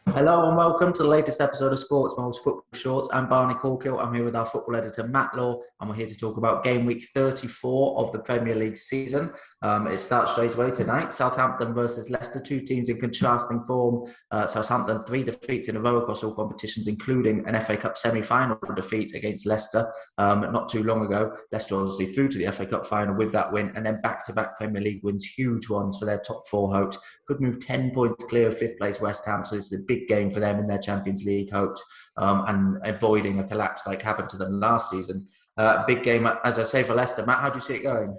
Hello and welcome to the latest episode of Sports Mole's Football Shorts. I'm Barney Corkhill. I'm here with our football editor Matt Law, and we're here to talk about game week 34 of the Premier League season. It starts straight away tonight. Southampton versus Leicester, two teams in contrasting form. Southampton 3 defeats in a row across all competitions, including an FA Cup semi-final defeat against Leicester not too long ago. Leicester obviously through to the FA Cup final with that win, and then back-to-back Premier League wins, huge ones for their top four hopes. Could move 10 points clear of fifth place West Ham, so this is a big game for them in their Champions League hopes, and avoiding a collapse like happened to them last season. Big game, as I say, for Leicester. Matt, how do you see it going?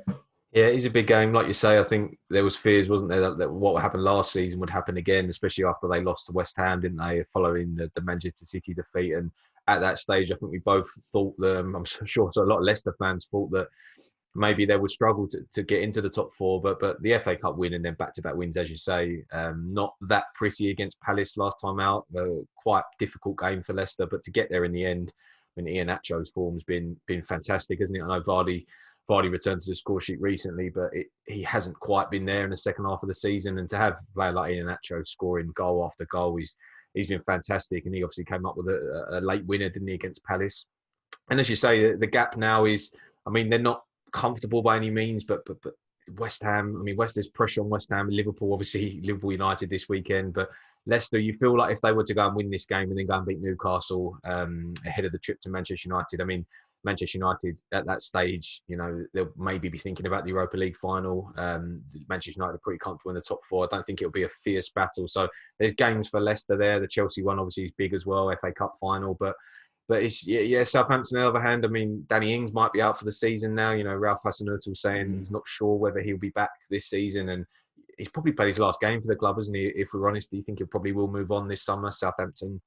Yeah, it is a big game. Like you say, I think there was fears, wasn't there, that what happened last season would happen again, especially after they lost to West Ham, didn't they, following the Manchester City defeat. And at that stage, I think we both thought that, I'm sure so a lot of Leicester fans thought that maybe they would struggle to get into the top four. But the FA Cup win and then back-to-back wins, as you say, not that pretty against Palace last time out. Quite difficult game for Leicester, but to get there in the end, I mean, Iheanacho's form's been fantastic, hasn't it? I know Vardy returned to the score sheet recently, but he hasn't quite been there in the second half of the season. And to have a player like Iheanacho scoring goal after goal, he's been fantastic. And he obviously came up with a late winner, didn't he, against Palace? And as you say, the gap now is, I mean, they're not comfortable by any means, but West Ham, I mean, there's pressure on West Ham. Liverpool, obviously, Liverpool United this weekend. But Leicester, you feel like if they were to go and win this game and then go and beat Newcastle ahead of the trip to Manchester United, I mean, Manchester United at that stage, you know, they'll maybe be thinking about the Europa League final. Manchester United are pretty comfortable in the top four. I don't think it'll be a fierce battle. So there's games for Leicester there. The Chelsea one obviously is big as well, FA Cup final. But it's, yeah, Southampton on the other hand, I mean, Danny Ings might be out for the season now. You know, Ralph Hasenhüttl saying he's not sure whether he'll be back this season. And he's probably played his last game for the club, hasn't he? If we're honest, do you think he probably will move on this summer? Southampton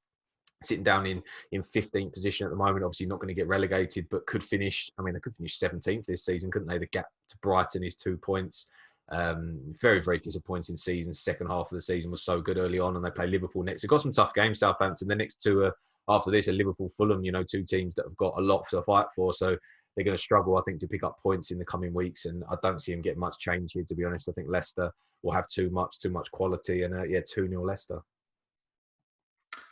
sitting down in 15th position at the moment, obviously not going to get relegated, but could finish, I mean, they could finish 17th this season, couldn't they? The gap to Brighton is 2 points. Very, very disappointing season. Second half of the season was so good early on, and they play Liverpool next. They've got some tough games, Southampton. The next two are, after this, are Liverpool, Fulham, you know, two teams that have got a lot to fight for. So they're going to struggle, I think, to pick up points in the coming weeks. And I don't see them getting much change here, to be honest. I think Leicester will have too much quality. And 2-0 Leicester.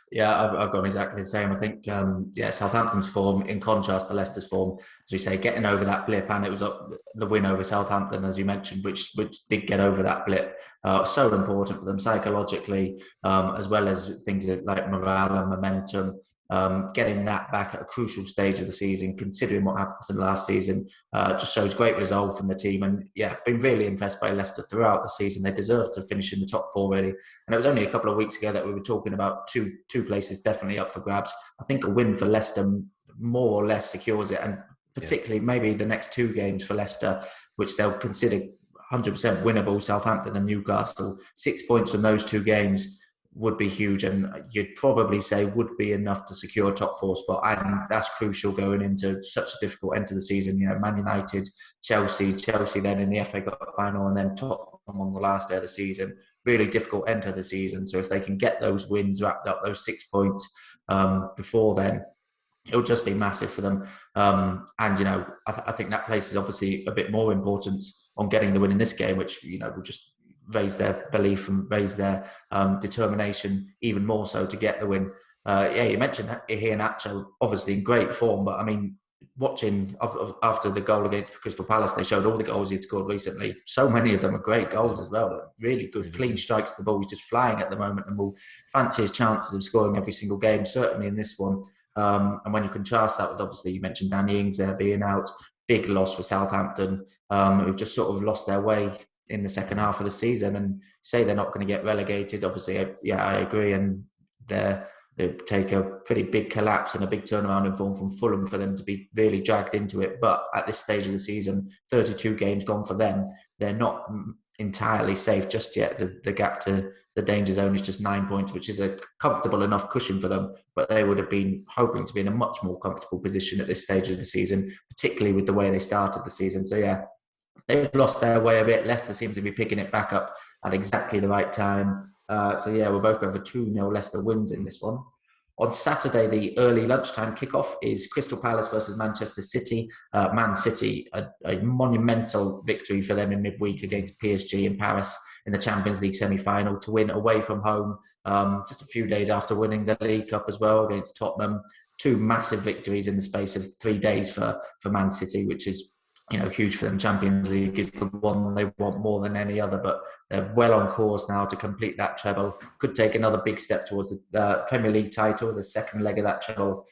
Yeah, I've gone exactly the same. I think, Southampton's form, in contrast to Leicester's form, as we say, getting over that blip, and it was the win over Southampton, as you mentioned, which did get over that blip. So important for them psychologically, as well as things like morale and momentum. Getting that back at a crucial stage of the season, considering what happened to them last season, just shows great resolve from the team. And yeah, been really impressed by Leicester throughout the season. They deserve to finish in the top four, really. And it was only a couple of weeks ago that we were talking about two places definitely up for grabs. I think a win for Leicester more or less secures it, and particularly maybe the next two games for Leicester, which they'll consider 100% winnable, Southampton and Newcastle. 6 points from those two games would be huge, and you'd probably say would be enough to secure a top four spot, and that's crucial going into such a difficult end to the season. You know, Man United, Chelsea then in the FA Cup final, and then Tottenham on the last day of the season. Really difficult end to the season. So if they can get those wins wrapped up, those 6 points before then, it'll just be massive for them. And you know, I think that places obviously a bit more importance on getting the win in this game, which, you know, will just raise their belief and raise their determination even more so to get the win. You mentioned Iheanacho, obviously in great form, but I mean, watching after the goal against Crystal Palace, they showed all the goals he'd scored recently. So many of them are great goals as well. Really good, clean strikes to the ball. He's just flying at the moment, and will fancy his chances of scoring every single game, certainly in this one. And when you contrast that with, obviously, you mentioned Danny Ings there being out, big loss for Southampton, who've just sort of lost their way in the second half of the season, and say they're not going to get relegated. Obviously, I agree, and they take a pretty big collapse and a big turnaround in form from Fulham for them to be really dragged into it. But at this stage of the season, 32 games gone for them, they're not entirely safe just yet. The gap to the danger zone is just 9 points, which is a comfortable enough cushion for them, but they would have been hoping to be in a much more comfortable position at this stage of the season, particularly with the way they started the season. So yeah, they've lost their way a bit. Leicester seems to be picking it back up at exactly the right time. We're both going for 2-0 Leicester wins in this one. On Saturday, the early lunchtime kickoff is Crystal Palace versus Manchester City. Man City, a monumental victory for them in midweek against PSG in Paris in the Champions League semi-final to win away from home just a few days after winning the League Cup as well against Tottenham. Two massive victories in the space of 3 days for Man City, which is huge for them. Champions League is the one they want more than any other, but they're well on course now to complete that treble. Could take another big step towards the Premier League title, the second leg of that treble,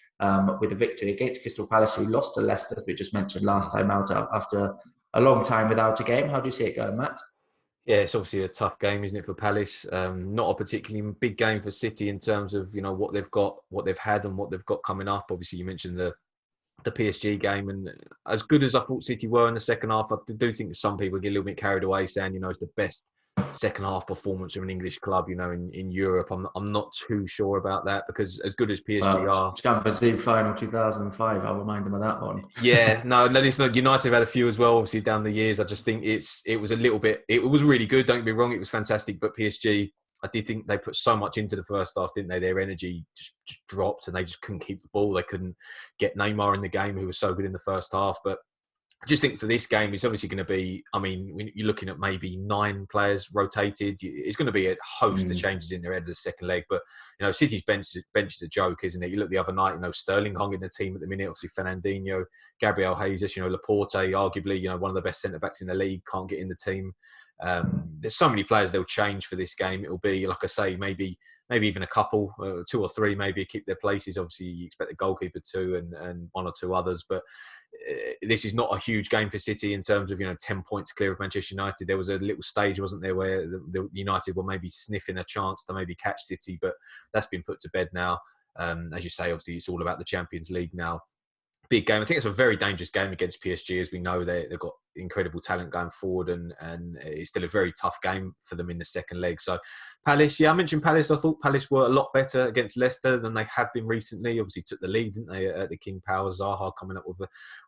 with a victory against Crystal Palace, who lost to Leicester, as we just mentioned last time out, after a long time without a game. How do you see it going, Matt? Yeah, it's obviously a tough game, isn't it, for Palace? Not a particularly big game for City in terms of what they've got, what they've had, and what they've got coming up. Obviously, you mentioned the PSG game, and as good as I thought City were in the second half, I do think that some people get a little bit carried away, saying it's the best second half performance of an English club, in Europe. I'm not too sure about that, because as good as PSG are, Champions League final 2005. I'll remind them of that one. Yeah, no, it's not. United have had a few as well, obviously down the years. I just think it was a little bit. It was really good. Don't get me wrong, it was fantastic. But PSG, I did think they put so much into the first half, didn't they? Their energy just dropped, and they just couldn't keep the ball. They couldn't get Neymar in the game, who was so good in the first half. But I just think for this game, it's obviously going to be, when you're looking at maybe 9 players rotated, it's going to be a host of changes in their head of the second leg. But, City's bench is a joke, isn't it? You look the other night, Sterling hung in the team at the minute, obviously Fernandinho, Gabriel Jesus, Laporte, arguably, one of the best centre-backs in the league, can't get in the team. There's so many players they'll change for this game. It'll be, like I say, maybe even a couple, 2 or 3 maybe keep their places. Obviously, you expect the goalkeeper to and 1 or 2 others. But this is not a huge game for City in terms of 10 points clear of Manchester United. There was a little stage, wasn't there, where the United were maybe sniffing a chance to maybe catch City, but that's been put to bed now. As you say, obviously it's all about the Champions League now. Big game. I think it's a very dangerous game against PSG. As we know, they've got incredible talent going forward, and it's still a very tough game for them in the second leg. So Palace, I mentioned Palace. I thought Palace were a lot better against Leicester than they have been recently. Obviously took the lead, didn't they, at the King Power. Zaha coming up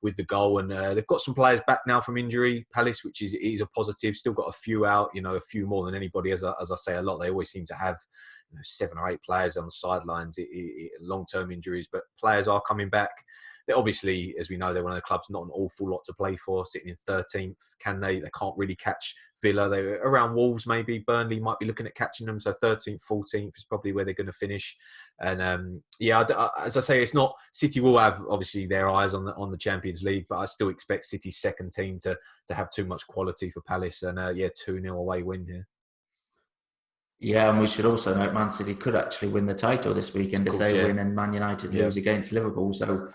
with the goal, and they've got some players back now from injury, Palace, which is a positive. Still got a few out, a few more than anybody. As I say a lot, they always seem to have 7 or 8 players on the sidelines, long-term injuries, but players are coming back. They're obviously, as we know, they're one of the clubs not an awful lot to play for, sitting in 13th. Can they? They can't really catch Villa. They're around Wolves, maybe. Burnley might be looking at catching them. So 13th, 14th is probably where they're going to finish. And as I say, it's not. City will have obviously their eyes on the Champions League, but I still expect City's second team to have too much quality for Palace. And 2-0 away win here. Yeah, and we should also note Man City could actually win the title this weekend if they win and Man United lose against Liverpool. So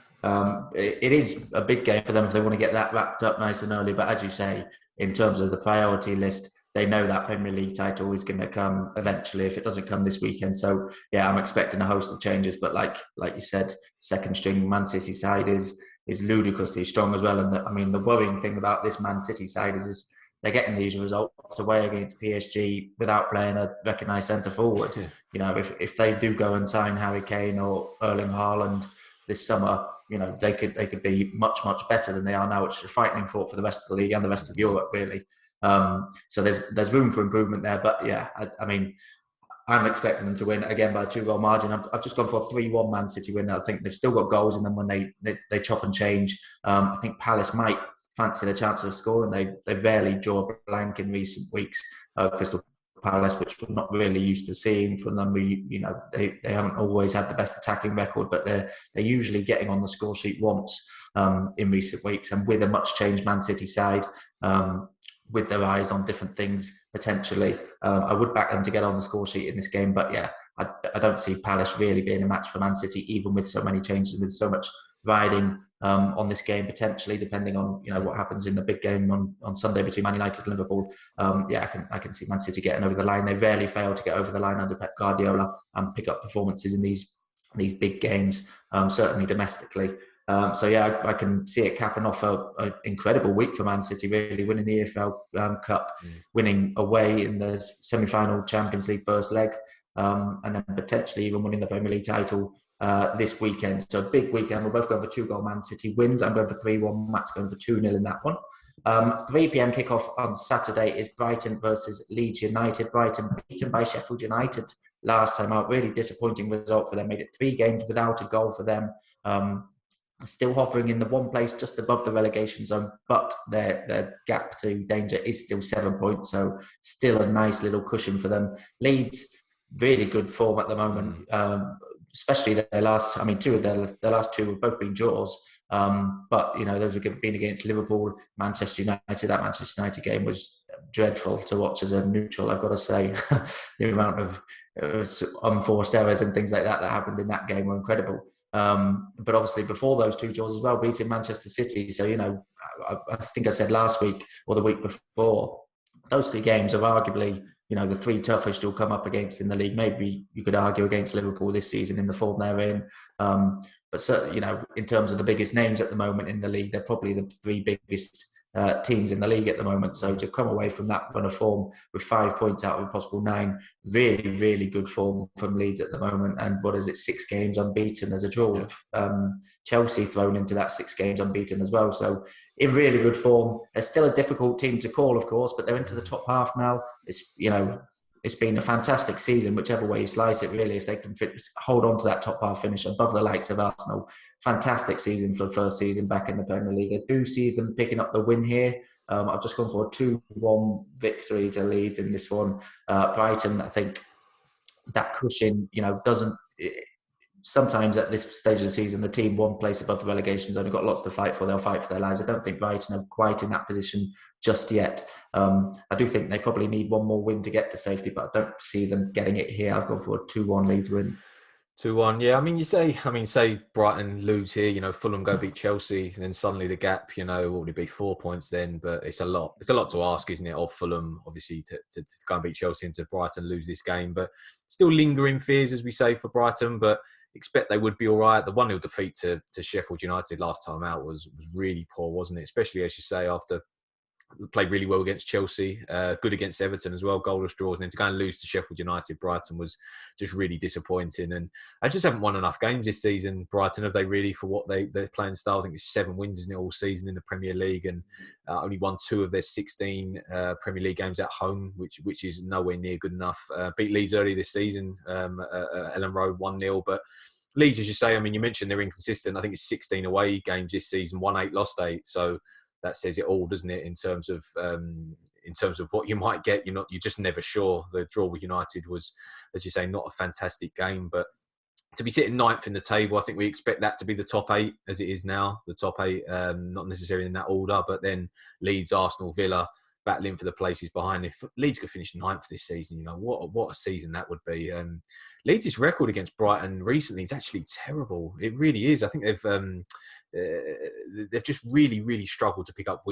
it is a big game for them if they want to get that wrapped up nice and early. But as you say, in terms of the priority list, they know that Premier League title is going to come eventually if it doesn't come this weekend. So yeah, I'm expecting a host of changes. But like you said, second string Man City side is ludicrously strong as well. And the worrying thing about this Man City side is they're getting these results away against PSG without playing a recognised centre forward. Yeah. If they do go and sign Harry Kane or Erling Haaland this summer, they could be much better than they are now, which is a frightening thought for the rest of the league and the rest of Europe, really. So there's room for improvement there. But yeah, I'm expecting them to win again by a 2-goal margin. I've just gone for a 3-1 Man City win. I think they've still got goals in them when they chop and change. I think Palace might fancy the chances of scoring. They rarely draw a blank in recent weeks. Crystal Palace, which we're not really used to seeing from them. They haven't always had the best attacking record, but they're usually getting on the score sheet once in recent weeks. And with a much changed Man City side, with their eyes on different things potentially, I would back them to get on the score sheet in this game. But yeah, I don't see Palace really being a match for Man City, even with so many changes and with so much riding on this game potentially, depending on what happens in the big game on Sunday between Man United and Liverpool. I can see Man City getting over the line. They rarely fail to get over the line under Pep Guardiola and pick up performances in these big games, certainly domestically. I can see it capping off an incredible week for Man City, really winning the EFL Cup, winning away in the semi-final Champions League first leg, and then potentially even winning the Premier League title this weekend. So a big weekend. We're both going for 2-goal Man City wins. I'm going for 3-1. Matt's going for 2-0 in that one. 3 p.m. kickoff on Saturday is Brighton versus Leeds United. Brighton beaten by Sheffield United last time out. Really disappointing result for them. Made it 3 games without a goal for them. Still hovering in the one place just above the relegation zone, but their gap to danger is still 7 points, so still a nice little cushion for them. Leeds, really good form at the moment, especially their last, I mean, their last 2 have both been draws, but, you know, those have been against Liverpool, Manchester United. That Manchester United game was dreadful to watch as a neutral, I've got to say. The amount of unforced errors and things like that happened in that game were incredible. But obviously before those 2 draws as well, beating Manchester City. So, you know, I think I said last week or the week before, those 3 games are arguably, you know, the 3 toughest you'll come up against in the league. Maybe you could argue against Liverpool this season in the form they're in. But certainly, you know, in terms of the biggest names at the moment in the league, they're probably the 3 biggest teams in the league at the moment. So to come away from that run of form with 5 points out of a possible 9, really, really good form from Leeds at the moment. And what is it, 6 games unbeaten? There's a draw with Chelsea thrown into that 6 games unbeaten as well. So in really good form. They're still a difficult team to call, of course, but they're into the top half now. It's, you know, it's been a fantastic season, whichever way you slice it, really. If they can hold on to that top half finish above the likes of Arsenal, fantastic season for the first season back in the Premier League. I do see them picking up the win here. I've just gone for a 2-1 victory to Leeds in this one. Brighton, I think that cushion, you know, doesn't... Sometimes at this stage of the season, the team one place above the relegation zone have got lots to fight for. They'll fight for their lives. I don't think Brighton are quite in that position just yet. I do think they probably need one more win to get to safety, but I don't see them getting it here. I've gone for a 2-1 Leeds win. 2-1, yeah. I mean, say Brighton lose here, you know, Fulham go beat Chelsea, and then suddenly the gap, you know, what would it be, 4 points then? But it's a lot to ask, isn't it, of Fulham, obviously, to go and beat Chelsea and to Brighton lose this game. But still lingering fears, as we say, for Brighton, but expect they would be all right. The 1-0 defeat to Sheffield United last time out was really poor, wasn't it? Especially, as you say, after played really well against Chelsea, good against Everton as well, goalless draws, and then to go and lose to Sheffield United, Brighton was just really disappointing. And I just haven't won enough games this season, Brighton, have they really, for what they're playing style? I think it's 7 wins, isn't it, all season in the Premier League, and only won 2 of their 16 Premier League games at home, which is nowhere near good enough. Beat Leeds early this season, Ellen Road 1-0, but Leeds, as you say, I mean, you mentioned they're inconsistent. I think it's 16 away games this season, won 8, lost 8. So that says it all, doesn't it? In terms of what you might get, you're just never sure. The draw with United was, as you say, not a fantastic game, but to be sitting 9th in the table, I think we expect that to be the top 8 as it is now. The top 8, not necessarily in that order, but then Leeds, Arsenal, Villa battling for the places behind. If Leeds could finish 9th this season, you know, what a season that would be. Leeds' record against Brighton recently is actually terrible. It really is. I think they've just really, really struggled to pick up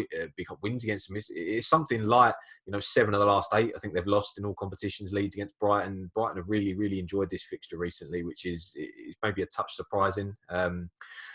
wins against them. It's something like, you know, 7 of the last 8. I think they've lost in all competitions. Leeds against Brighton. Brighton have really, really enjoyed this fixture recently, which is maybe a touch surprising.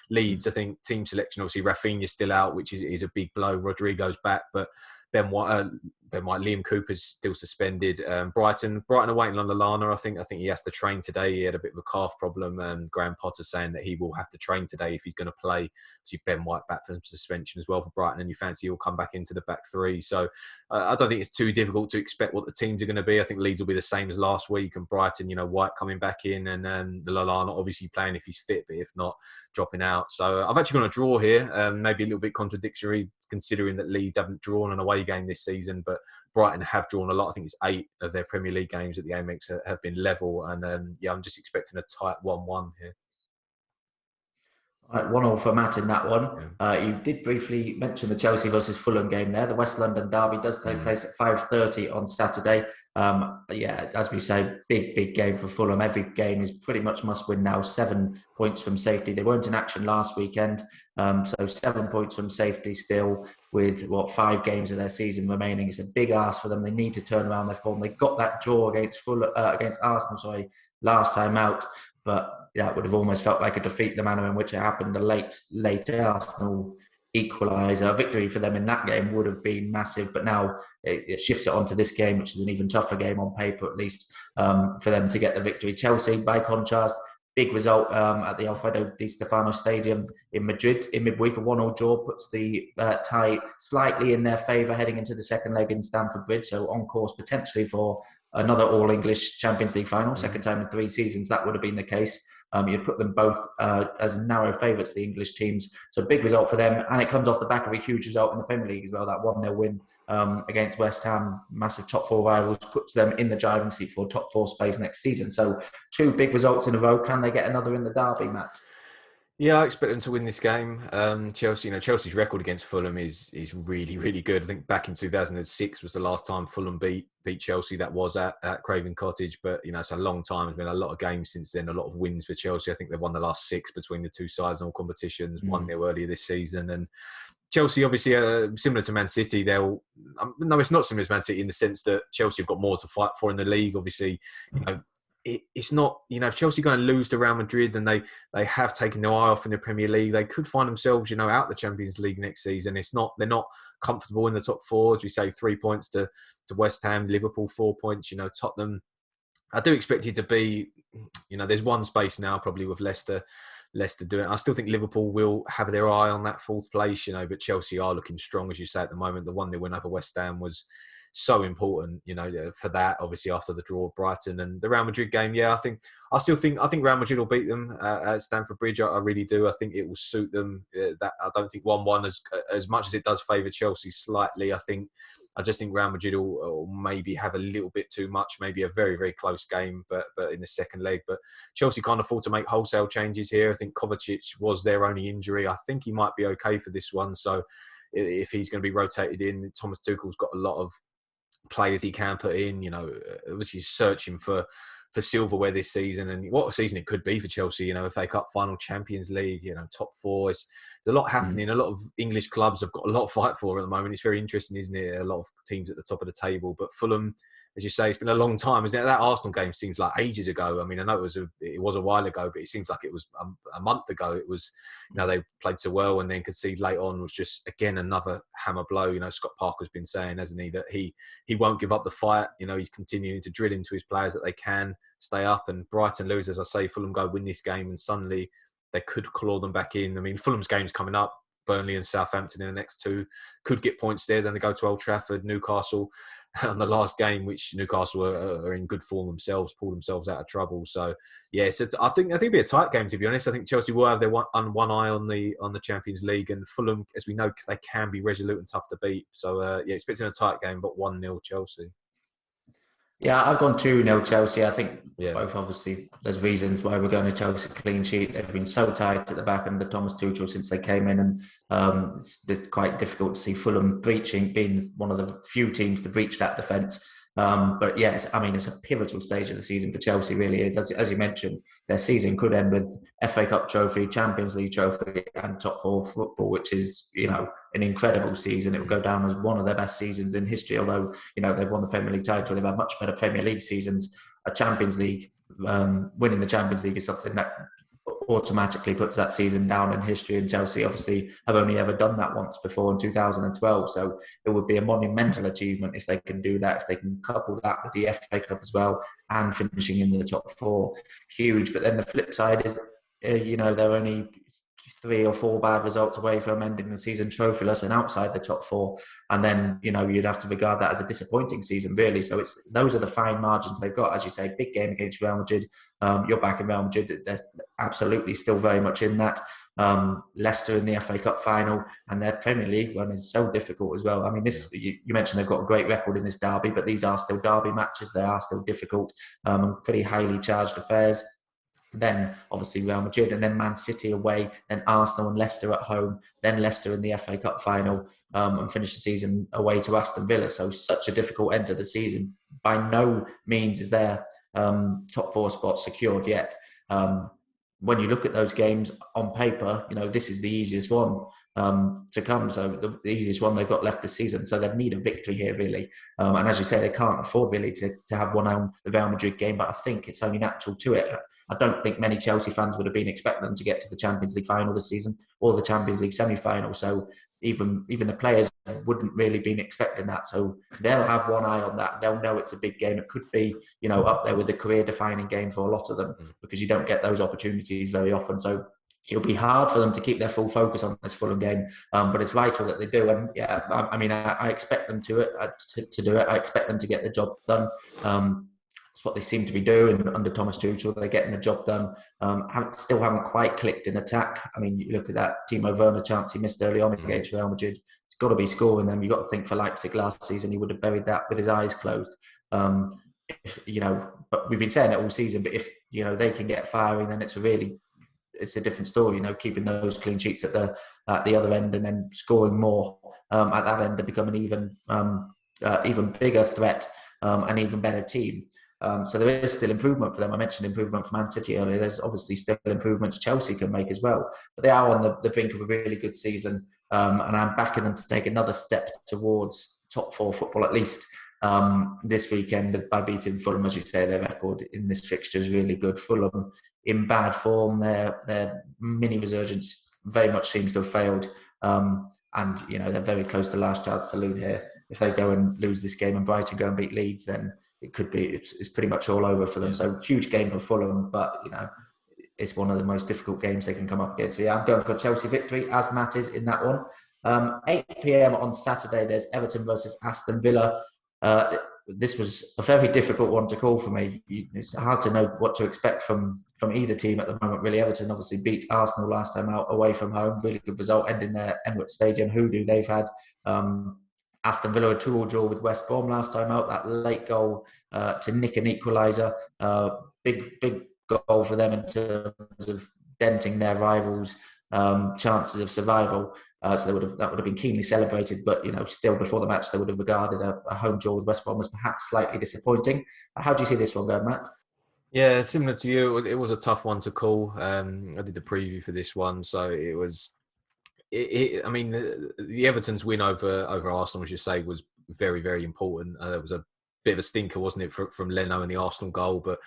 Leeds, I think, team selection, obviously Rafinha's still out, which is a big blow. Rodrigo's back, but Ben White, Liam Cooper's still suspended. Brighton are waiting on Lallana. I think he has to train today. He had a bit of a calf problem. Graham Potter saying that he will have to train today if he's going to play. See Ben White back from suspension as well for Brighton, and you fancy he'll come back into the back 3. So I don't think it's too difficult to expect what the teams are going to be. I think Leeds will be the same as last week, and Brighton, you know, White coming back in, and the Lallana obviously playing if he's fit, but if not, dropping out. So I've actually got a draw here, maybe a little bit contradictory considering that Leeds haven't drawn an away game this season, but Brighton have drawn a lot. I think it's 8 of their Premier League games at the Amex have been level, and I'm just expecting a tight 1-1 here. Right, 1-1 for Matt in that one. You did briefly mention the Chelsea versus Fulham game there. The West London derby does take place at 5:30 on Saturday. As we say, big game for Fulham. Every game is pretty much must win now. 7 points from safety. They weren't in action last weekend, so 7 points from safety still with 5 games of their season remaining. It's a big ask for them. They need to turn around their form. They got that draw against Arsenal, last time out, but that would have almost felt like a defeat, the manner in which it happened. The late Arsenal equaliser. A victory for them in that game would have been massive, but now it shifts it onto this game, which is an even tougher game on paper, at least, for them to get the victory. Chelsea, by contrast, big result at the Alfredo Di Stefano Stadium in Madrid in midweek. A 1-1 draw puts the tie slightly in their favour heading into the second leg in Stamford Bridge, so on course potentially for another all-English Champions League final, second time in 3 seasons that would have been the case. You'd put them both as narrow favourites, the English teams. So big result for them. And it comes off the back of a huge result in the Premier League as well. That 1-0 win against West Ham, massive top 4 rivals, puts them in the driving seat for top 4 space next season. So 2 big results in a row. Can they get another in the derby, Matt? Yeah, I expect them to win this game. Chelsea, Chelsea's record against Fulham is really, really good. I think back in 2006 was the last time Fulham beat Chelsea. That was at Craven Cottage, but it's a long time. There's been a lot of games since then, a lot of wins for Chelsea. I think they've won the last 6 between the 2 sides in all competitions. 1-0 earlier this season, and Chelsea obviously similar to Man City. No, it's not similar to Man City in the sense that Chelsea have got more to fight for in the league. Obviously, it's not, if Chelsea go and lose to Real Madrid and they have taken their eye off in the Premier League, they could find themselves, out the Champions League next season. They're not comfortable in the top 4. As we say, 3 points to West Ham, Liverpool 4 points, Tottenham. I do expect it to be, there's one space now probably with Leicester doing it. I still think Liverpool will have their eye on that 4th place, but Chelsea are looking strong, as you say, at the moment. The 1-0 win over West Ham was so important, for that, obviously after the draw of Brighton and the Real Madrid game. Yeah, I think Real Madrid will beat them at Stamford Bridge. I really do. I think it will suit them. That I don't think 1-1 as much as it does favour Chelsea slightly. I just think Real Madrid will maybe have a little bit too much, maybe a very, very close game, but in the second leg. But Chelsea can't afford to make wholesale changes here. I think Kovacic was their only injury. I think he might be okay for this one. So if he's going to be rotated in, Thomas Tuchel's got a lot of players he can put in, obviously searching for silverware this season, and what a season it could be for Chelsea, FA Cup final, Champions League, top 4. There's a lot happening. A lot of English clubs have got a lot to fight for at the moment. It's very interesting, isn't it? A lot of teams at the top of the table, but Fulham, as you say, it's been a long time, isn't it? That Arsenal game seems like ages ago. I mean, I know it was a while ago, but it seems like it was a month ago. It was, they played so well and then conceded late on was just, again, another hammer blow. Scott Parker's been saying, hasn't he, that he won't give up the fight. He's continuing to drill into his players that they can stay up, and Brighton lose, as I say, Fulham go win this game and suddenly they could claw them back in. I mean, Fulham's game's coming up. Burnley and Southampton in the next 2 could get points there. Then they go to Old Trafford, Newcastle on the last game, which Newcastle are in good form themselves, pull themselves out of trouble. So yeah, I think it'll be a tight game, to be honest. I think Chelsea will have their one eye on the Champions League, and Fulham, as we know, they can be resolute and tough to beat. So yeah, expecting a tight game, but 1-0 Chelsea. Yeah, I've gone 2-0 Chelsea. I think both, obviously, there's reasons why we're going to Chelsea clean sheet. They've been so tight at the back under Thomas Tuchel since they came in, and it's quite difficult to see Fulham being one of the few teams to breach that defence. But yes, I mean, it's a pivotal stage of the season for Chelsea, really is. As you mentioned, their season could end with FA Cup trophy, Champions League trophy, and top 4 football, which is, an incredible season. It would go down as one of their best seasons in history, although, they've won the Premier League title. They've had much better Premier League seasons. A Champions League, winning the Champions League is something that automatically puts that season down in history, and Chelsea obviously have only ever done that once before in 2012, so it would be a monumental achievement if they can do that, if they can couple that with the FA Cup as well and finishing in the top 4. Huge. But then the flip side is they're only 3 or 4 bad results away from ending the season trophyless and outside the top 4, and then you'd have to regard that as a disappointing season, really. So those are the fine margins they've got. As you say, big game against Real Madrid. You're back in Real Madrid. They're absolutely still very much in that. Leicester in the FA Cup final, and their Premier League run is so difficult as well. I mean, you mentioned they've got a great record in this derby, but these are still derby matches. They are still difficult and pretty highly charged affairs. Then obviously Real Madrid, and then Man City away, then Arsenal and Leicester at home, then Leicester in the FA Cup final, and finish the season away to Aston Villa. So such a difficult end to the season. By no means is their top 4 spot secured yet. When you look at those games on paper, this is the easiest one to come. So the easiest one they've got left this season. So they need a victory here, really. And as you say, they can't afford really to have one on the Real Madrid game, but I think it's only natural to it. I don't think many Chelsea fans would have been expecting them to get to the Champions League final this season or the Champions League semi-final. So even the players wouldn't really been expecting that. So they'll have one eye on that. They'll know it's a big game. It could be, up there with a career-defining game for a lot of them, because you don't get those opportunities very often. So it'll be hard for them to keep their full focus on this Fulham game, but it's vital that they do. And yeah, I expect them to do it. I expect them to get the job done. what they seem to be doing under Thomas Tuchel. They're getting the job done. Still haven't quite clicked in attack. I mean, you look at that Timo Werner chance he missed early on against Real Madrid. It's got to be scoring them. You've got to think for Leipzig last season, he would have buried that with his eyes closed. But we've been saying it all season. But if they can get firing, then it's a different story. Keeping those clean sheets at the other end and then scoring more at that end to become an even bigger threat, an even better team. So there is still improvement for them. I mentioned improvement for Man City earlier. There's obviously still improvements Chelsea can make as well. But they are on the brink of a really good season, and I'm backing them to take another step towards top 4 football at least this weekend by beating Fulham. As you say, their record in this fixture is really good. Fulham in bad form. Their mini resurgence very much seems to have failed, and they're very close to last chance salute here. If they go and lose this game and Brighton go and beat Leeds, then it's pretty much all over for them. So huge game for Fulham, but it's one of the most difficult games they can come up against. So yeah, I'm going for a Chelsea victory, as Matt is in that one. 8 p.m. on Saturday, there's Everton versus Aston Villa. This was a very difficult one to call for me. It's hard to know what to expect from either team at the moment, really. Everton obviously beat Arsenal last time out away from home. Really good result, ending their Emirates Stadium hoodoo they've had. Aston Villa a 2-2 draw with West Brom last time out. That late goal to nick an equaliser. Big goal for them in terms of denting their rivals' chances of survival. So that would have been keenly celebrated, but still before the match they would have regarded a home draw with West Brom as perhaps slightly disappointing. How do you see this one going, Matt? Yeah, similar to you, it was a tough one to call. I did the preview for this one, so it was. I mean, the Everton's win over Arsenal, as you say, was very, very important. There was a bit of a stinker, wasn't it, from Leno and the Arsenal goal? But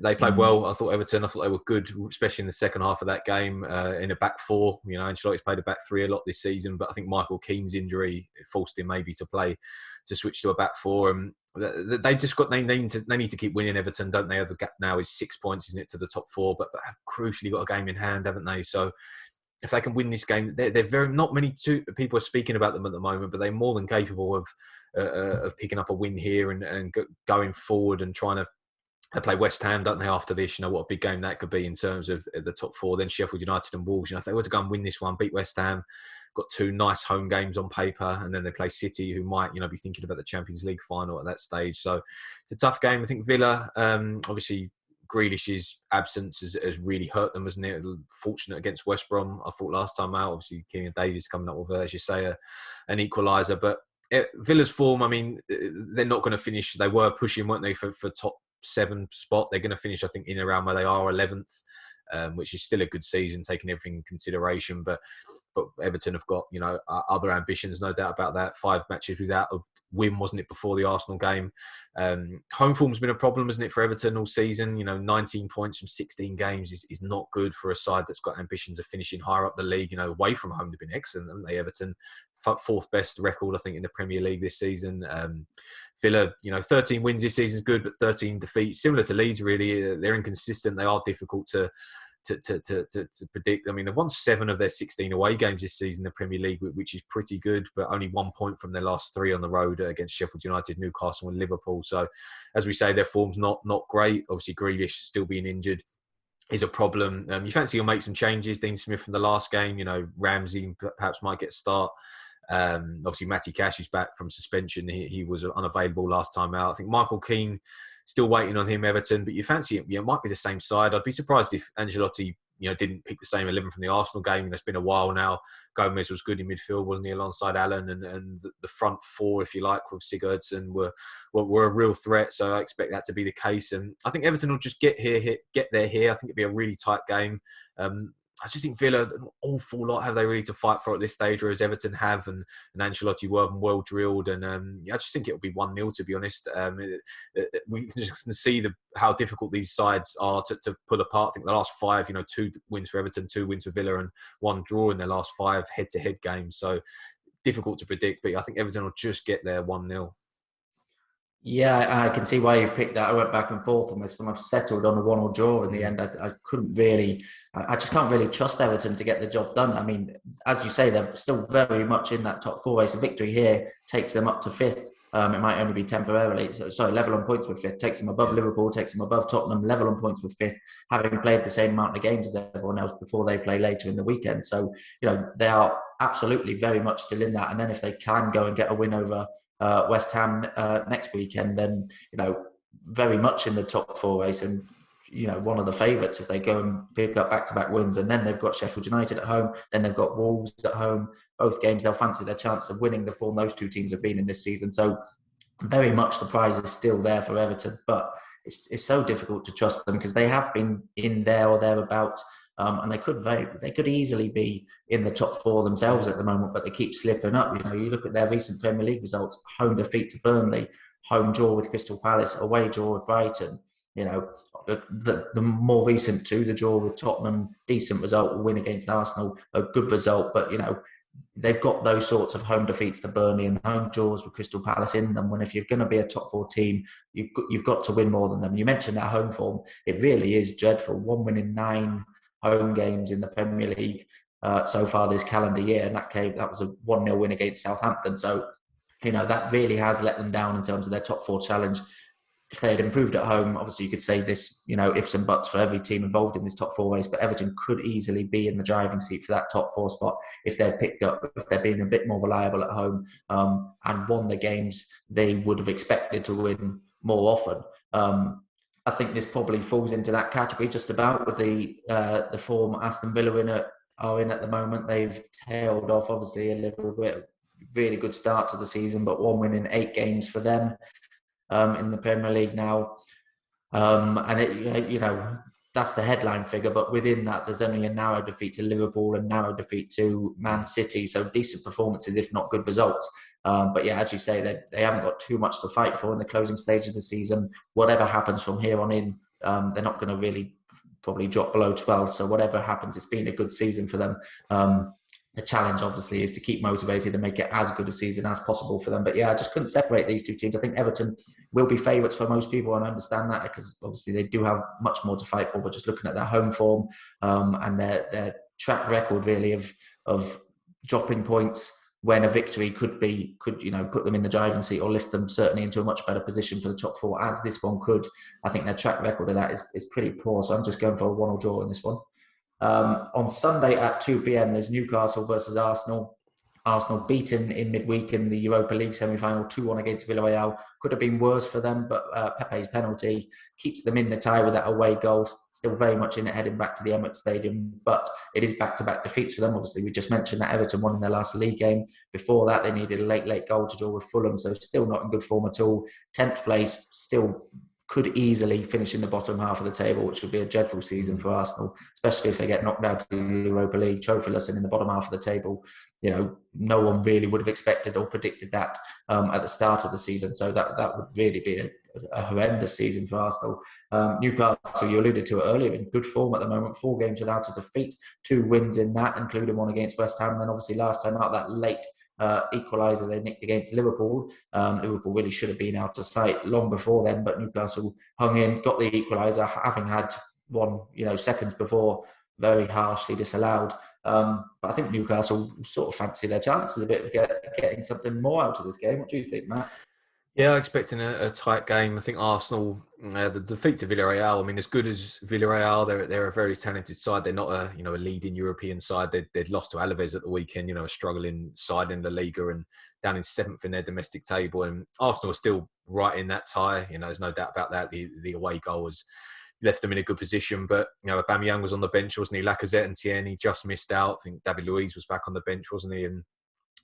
they played well. I thought Everton, they were good, especially in the second half of that game, in a back 4. Ancelotti's played a back 3 a lot this season, but I think Michael Keane's injury forced him maybe to switch to a back 4. And they need to keep winning. Everton, don't they? The gap now is 6 points, isn't it, to the top 4? But have crucially got a game in hand, haven't they? So if they can win this game, they're very not many people are speaking about them at the moment, but they're more than capable of picking up a win here and going forward and trying to play West Ham, don't they? After this, what a big game that could be in terms of the top 4. Then Sheffield United and Wolves. If they were to go and win this one, beat West Ham, got 2 nice home games on paper, and then they play City, who might be thinking about the Champions League final at that stage. So it's a tough game. I think Villa, obviously, Grealish's absence has really hurt them, hasn't it? Fortunate against West Brom, I thought last time out. Obviously, Keane Davies coming up with, as you say, an equaliser. But Villa's form, I mean, they're not going to finish. They were pushing, weren't they, for top 7 spot? They're going to finish, I think, in around where they are, 11th, which is still a good season, taking everything in consideration. But Everton have got, other ambitions, no doubt about that. 5 matches without a win, wasn't it, before the Arsenal game? Home form's been a problem, isn't it, for Everton all season? 19 points from 16 games is not good for a side that's got ambitions of finishing higher up the league. Away from home, they've been excellent, haven't they, Everton? 4th best record, I think, in the Premier League this season. Villa, 13 wins this season is good, but 13 defeats, similar to Leeds, really. They're inconsistent. They are difficult to predict. I mean, they've won 7 of their 16 away games this season in the Premier League, which is pretty good, but only 1 point from their last 3 on the road against Sheffield United, Newcastle and Liverpool. So, as we say, their form's not great. Obviously, Grealish still being injured is a problem. You fancy you'll make some changes. Dean Smith from the last game, Ramsey perhaps might get a start. Obviously, Matty Cash is back from suspension. He was unavailable last time out. I think Michael Keane, still waiting on him, Everton, but you fancy it. It might be the same side. I'd be surprised if Ancelotti, didn't pick the same 11 from the Arsenal game. It's been a while now. Gomez was good in midfield, wasn't he, alongside Allen, and the front 4, if you like, with Sigurdsson were a real threat. So I expect that to be the case. And I think Everton will just get there here. I think it'll be a really tight game. I just think Villa, an awful lot have they really to fight for at this stage, whereas Everton have, and Ancelotti were well drilled. And I just think it'll be 1-0, to be honest. We can just see how difficult these sides are to pull apart. I think the last 5, 2 wins for Everton, 2 wins for Villa, and 1 draw in their last 5 head-to-head games. So difficult to predict, but I think Everton will just get there 1-0. Yeah, I can see why you've picked that. I went back and forth on this one. I've settled on a 1-1 draw in the end. I couldn't really, I just can't really trust Everton to get the job done. I mean, as you say, they're still very much in that top 4 race. A victory here takes them up to 5th. It might only be temporarily. So level on points with fifth takes them above Liverpool, takes them above Tottenham, level on points with fifth, having played the same amount of games as everyone else before they play later in the weekend. So, they are absolutely very much still in that. And then if they can go and get a win over West Ham next weekend, then, very much in the top four race and, one of the favourites if they go and pick up back-to-back wins. And then they've got Sheffield United at home, then they've got Wolves at home. Both games, they'll fancy their chance of winning the form those two teams have been in this season. So very much the prize is still there for Everton, but it's so difficult to trust them because they have been in there or thereabouts. And they could easily be in the top four themselves at the moment, but they keep slipping up. You look at their recent Premier League results: home defeat to Burnley, home draw with Crystal Palace, away draw with Brighton. The more recent two, the draw with Tottenham, decent result, win against Arsenal, a good result, but they've got those sorts of home defeats to Burnley and home draws with Crystal Palace in them. When if you're going to be a top four team, you've got to win more than them. You mentioned that home form; it really is dreadful. 1 win in 9 home games in the Premier League so far this calendar year, and that was a 1-0 win against Southampton. So that really has let them down in terms of their top four challenge. If they had improved at home, obviously you could say this, ifs and buts for every team involved in this top four race, but Everton could easily be in the driving seat for that top four spot if they're being a bit more reliable at home and won the games they would have expected to win more often. I think this probably falls into that category just about with the form Aston Villa are in at the moment. They've tailed off, obviously, a little bit. Really good start to the season, but 1 win in 8 games for them in the Premier League now. And that's the headline figure, but within that, there's only a narrow defeat to Liverpool and narrow defeat to Man City. So decent performances, if not good results. But yeah, as you say, they haven't got too much to fight for in the closing stage of the season. Whatever happens from here on in, they're not going to really probably drop below 12. So whatever happens, it's been a good season for them. The challenge, obviously, is to keep motivated and make it as good a season as possible for them. But yeah, I just couldn't separate these two teams. I think Everton will be favourites for most people, and I understand that because obviously they do have much more to fight for. But just looking at their home form and their track record, really, of dropping points when a victory could put them in the driving seat or lift them certainly into a much better position for the top four, as this one could. I think their track record of that is pretty poor. So I'm just going for a 1-1 draw in this one. On Sunday at 2 p.m, there's Newcastle versus Arsenal. Arsenal beaten in midweek in the Europa League semi-final, 2-1 against Villarreal. Could have been worse for them, but Pepe's penalty keeps them in the tie with that away goal. Still very much in it, heading back to the Emirates Stadium. But it is back-to-back defeats for them. Obviously, we just mentioned that Everton won in their last league game. Before that, they needed a late goal to draw with Fulham, so still not in good form at all. 10th place, still could easily finish in the bottom half of the table, which would be a dreadful season for Arsenal, especially if they get knocked out to the Europa League, trophyless and in the bottom half of the table. No one really would have expected or predicted that at the start of the season. So that would really be a horrendous season for Arsenal. Newcastle, you alluded to it earlier, in good form at the moment, 4 games without a defeat, 2 wins in that, including one against West Ham. And then obviously last time out, that late equaliser they nicked against Liverpool. Liverpool really should have been out of sight long before then, but Newcastle hung in, got the equaliser, having had one, seconds before, very harshly disallowed. But I think Newcastle sort of fancy their chances a bit of getting something more out of this game. What do you think, Matt? Yeah, I'm expecting a tight game. I think Arsenal, the defeat to Villarreal, I mean, as good as Villarreal, they're a very talented side. They're not a leading European side. They'd lost to Alaves at the weekend, a struggling side in the Liga and down in 7th in their domestic table. And Arsenal are still right in that tie. There's no doubt about that. The away goal was left them in a good position. But, Aubameyang was on the bench, wasn't he? Lacazette and Tierney just missed out. I think David Luiz was back on the bench, wasn't he? And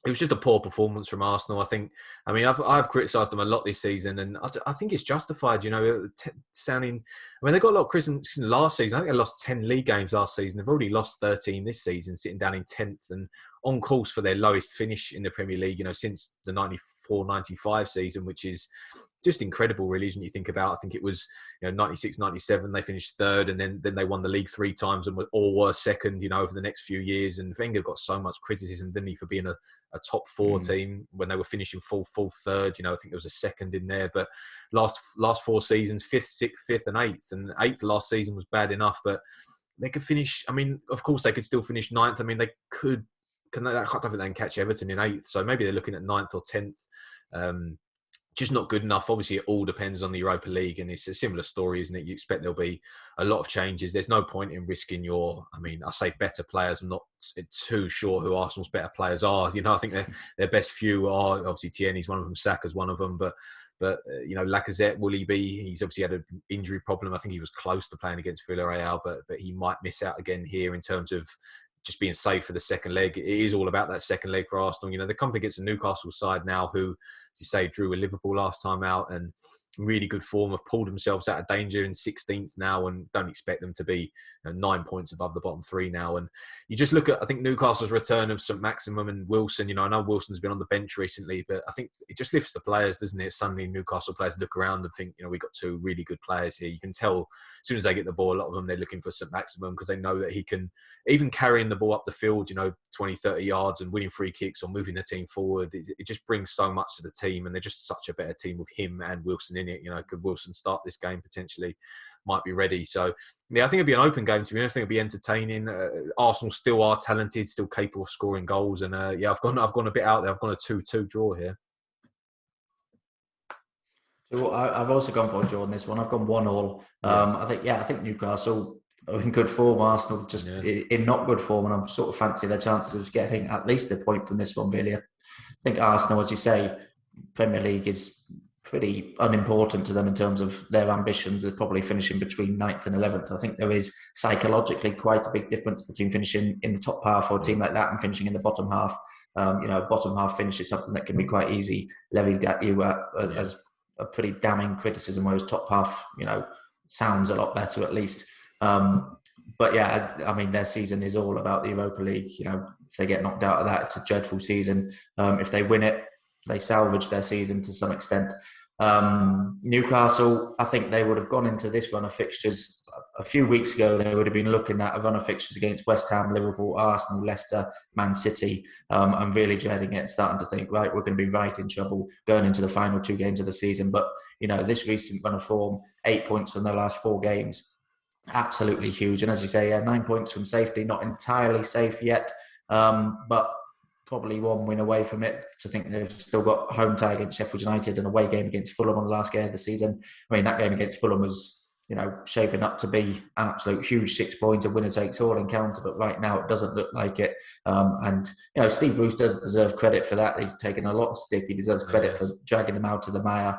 it was just a poor performance from Arsenal. I've criticised them a lot this season, and I think it's justified. They got a lot of criticism last season. I think they lost 10 league games last season. They've already lost 13 this season, sitting down in 10th and on course for their lowest finish in the Premier League, since the 94-95 season, which is just incredible, really, when you think about. I think it was 96-97 they finished 3rd, and then they won the league 3 times and were 2nd over the next few years. And Wenger got so much criticism, didn't he, for being a top 4 team when they were finishing 4th, 3rd. I think there was a 2nd in there, but last 4 seasons, 5th, 6th, 5th and 8th, and 8th last season was bad enough, but they could finish. Of course they could still finish 9th. They could. I don't think they can catch Everton in 8th, so maybe they're looking at 9th or 10th. just not good enough. Obviously, it all depends on the Europa League, and it's a similar story, isn't it? You expect there'll be a lot of changes. There's no point in risking I say better players. I'm not too sure who Arsenal's better players are. I think their best few are obviously Tierney's one of them, Saka's one of them, but Lacazette, will he be? He's obviously had an injury problem. I think he was close to playing against Villarreal, but he might miss out again here in terms of just being safe for the second leg. It is all about that second leg for Arsenal. They're coming against a Newcastle side now who, as you say, drew with Liverpool last time out and really good form, have pulled themselves out of danger in 16th now and don't expect them to be 9 points above the bottom three now. And you just look at, I think, Newcastle's return of St. Maximum and Wilson. I know Wilson's been on the bench recently, but I think it just lifts the players, doesn't it? Suddenly Newcastle players look around and think, we've got two really good players here. You can tell as soon as they get the ball, a lot of them, they're looking for St. Maximum because they know that he can, even carrying the ball up the field, 20, 30 yards and winning free kicks or moving the team forward. It just brings so much to the team, and they're just such a better team with him and Wilson in it. Could Wilson start this game potentially? Might be ready. So, yeah, I think it'll be an open game, to be honest. I think it'll be entertaining. Arsenal still are talented, still capable of scoring goals. And, I've gone a bit out there. I've gone a 2-2 draw here. So I've also gone for a draw on this one. I've gone 1-1. I think Newcastle are in good form. Arsenal just in not good form, and I'm sort of fancy their chances of getting at least a point from this one, really. I think Arsenal, as you say, Premier League is pretty unimportant to them in terms of their ambitions. They're probably finishing between 9th and 11th. I think there is psychologically quite a big difference between finishing in the top half for a team like that and finishing in the bottom half. Bottom half finish is something that can be quite easy levied at you as a pretty damning criticism, whereas top half, sounds a lot better at least. Their season is all about the Europa League. If they get knocked out of that, it's a dreadful season. If they win it, they salvage their season to some extent. Newcastle, I think they would have gone into this run of fixtures a few weeks ago. They would have been looking at a run of fixtures against West Ham, Liverpool, Arsenal, Leicester, Man City, and really dreading it and starting to think, right, we're going to be right in trouble going into the final 2 games of the season. But, this recent run of form, 8 points from their last 4 games, absolutely huge. And as you say, 9 points from safety, not entirely safe yet, but probably 1 win away from it. To think they've still got home tie against Sheff Utd and away game against Fulham on the last game of the season. That game against Fulham was, shaping up to be an absolute huge 6 points, a winner takes all encounter. But right now it doesn't look like it. Steve Bruce does deserve credit for that. He's taken a lot of stick. He deserves credit for dragging them out of the mire.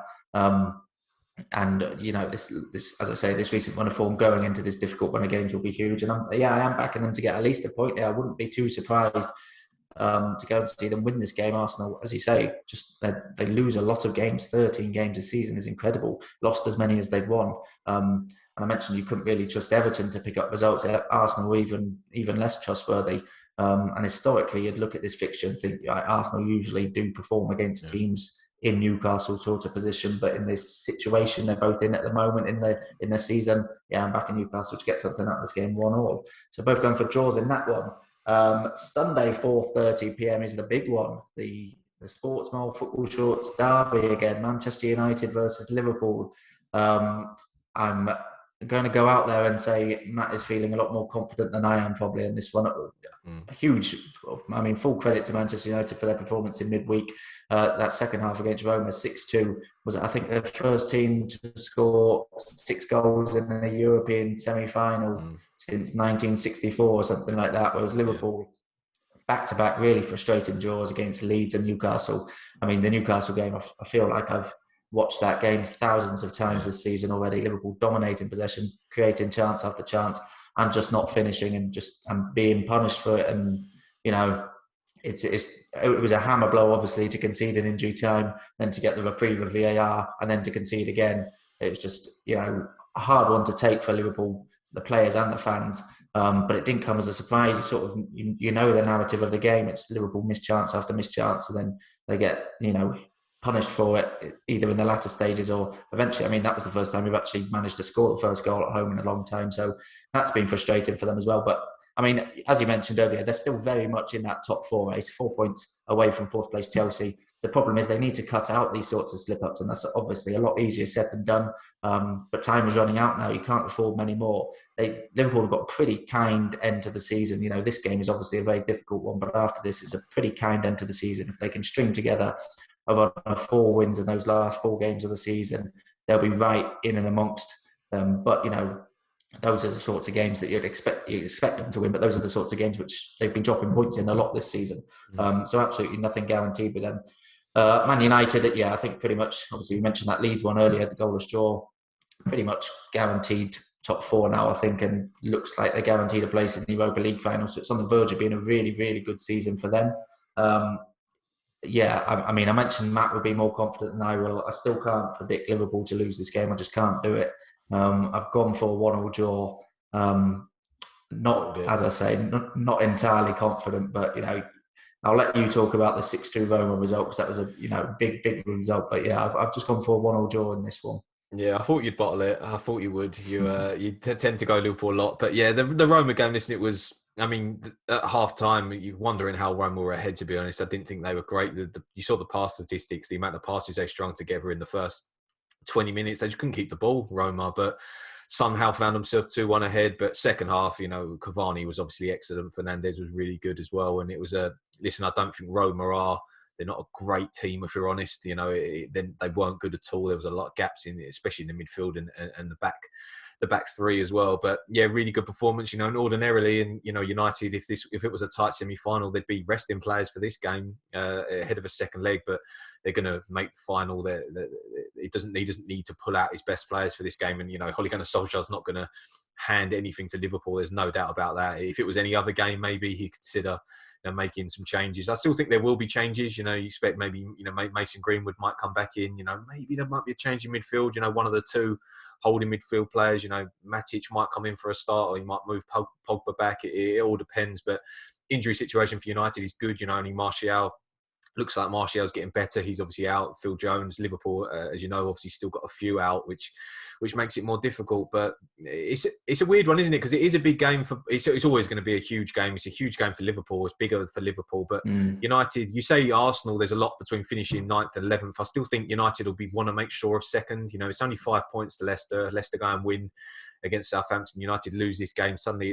This, as I say, this recent run of form going into this difficult run of games will be huge. And I am backing them to get at least a point there. I wouldn't be too surprised to go and see them win this game. Arsenal, as you say, just they lose a lot of games. 13 games a season is incredible. Lost as many as they've won. And I mentioned you couldn't really trust Everton to pick up results. Arsenal even less trustworthy. And historically, you'd look at this fixture and think Arsenal usually do perform against teams in Newcastle sort of position, but in this situation they're both in at the moment in the season, I'm backing Newcastle to get something out of this game 1-1. So both going for draws in that one. Sunday 4:30 p.m. is the big one, the Sports Mall Football Shorts derby again, Manchester United versus Liverpool. I'm going to go out there and say Matt is feeling a lot more confident than I am probably in this one. Full credit to Manchester United for their performance in midweek. That second half against Roma, 6-2, was, I think, the first team to score 6 goals in a European semi-final since 1964 or something like that, whereas Liverpool, back-to-back really frustrating draws against Leeds and Newcastle. The Newcastle game, I feel like I've watched that game thousands of times this season already. Liverpool dominating possession, creating chance after chance, and just not finishing and being punished for it. And, it was a hammer blow, obviously, to concede in injury time, then to get the reprieve of VAR, and then to concede again. It was just, a hard one to take for Liverpool, the players and the fans. But it didn't come as a surprise. You know the narrative of the game. It's Liverpool mischance after mischance, and then they get, punished for it, either in the latter stages or eventually. That was the first time we've actually managed to score the first goal at home in a long time. So that's been frustrating for them as well. But as you mentioned earlier, they're still very much in that top 4 race, 4 points away from 4th place Chelsea. The problem is they need to cut out these sorts of slip-ups, and that's obviously a lot easier said than done. But time is running out now. You can't afford many more. Liverpool have got a pretty kind end to the season. This game is obviously a very difficult one, but after this, it's a pretty kind end to the season. If they can string together of 4 wins in those last 4 games of the season, they'll be right in and amongst them. But, those are the sorts of games that you'd expect them to win, but those are the sorts of games which they've been dropping points in a lot this season. So absolutely nothing guaranteed with them. Man United, yeah, I think pretty much, obviously we mentioned that Leeds one earlier, the goalless draw, pretty much guaranteed top 4 now, I think, and looks like they're guaranteed a place in the Europa League final. So it's on the verge of being a really, really good season for them. I mean, I mentioned Matt would be more confident than I will. I still can't predict Liverpool to lose this game. I just can't do it. I've gone for a 1-1 draw. Not, as I say, not entirely confident, but, I'll let you talk about the 6-2 Roma result, because that was a big result. But yeah, I've just gone for a 1-1 draw in this one. Yeah, I thought you'd bottle it. I thought you would. You tend to go Liverpool a lot, but yeah, the Roma game. Listen, it was. I mean, at half time, you're wondering how Roma were ahead. To be honest, I didn't think they were great. You saw the pass statistics, the amount of passes they strung together in the first 20 minutes. They just couldn't keep the ball, Roma, but somehow found themselves 2-1 ahead. But second half, Cavani was obviously excellent. Fernandes was really good as well, and it was listen. I don't think Roma are. They're not a great team, if you're honest. Then they weren't good at all. There was a lot of gaps in, especially in the midfield and the back three as well. But yeah, really good performance. And ordinarily, and United, if it was a tight semi-final, they'd be resting players for this game ahead of a second leg. But they're going to make the final. He doesn't need to pull out his best players for this game. And Ole Gunnar Solskjaer's not going to hand anything to Liverpool. There's no doubt about that. If it was any other game, maybe he'd consider making some changes. I still think there will be changes. You expect maybe Mason Greenwood might come back in. Maybe there might be a change in midfield. One of the two holding midfield players. Matic might come in for a start, or he might move Pogba back. It all depends. But injury situation for United is good. Only Martial. Looks like Martial's getting better. He's obviously out. Phil Jones, Liverpool, as you know, obviously still got a few out, which makes it more difficult. But it's a weird one, isn't it? Because it is a big game for. It's always going to be a huge game. It's a huge game for Liverpool. It's bigger for Liverpool. But United, you say Arsenal, there's a lot between finishing 9th and 11th. I still think United will want to make sure of second. It's only 5 points to Leicester. Leicester go and win against Southampton. United lose this game, suddenly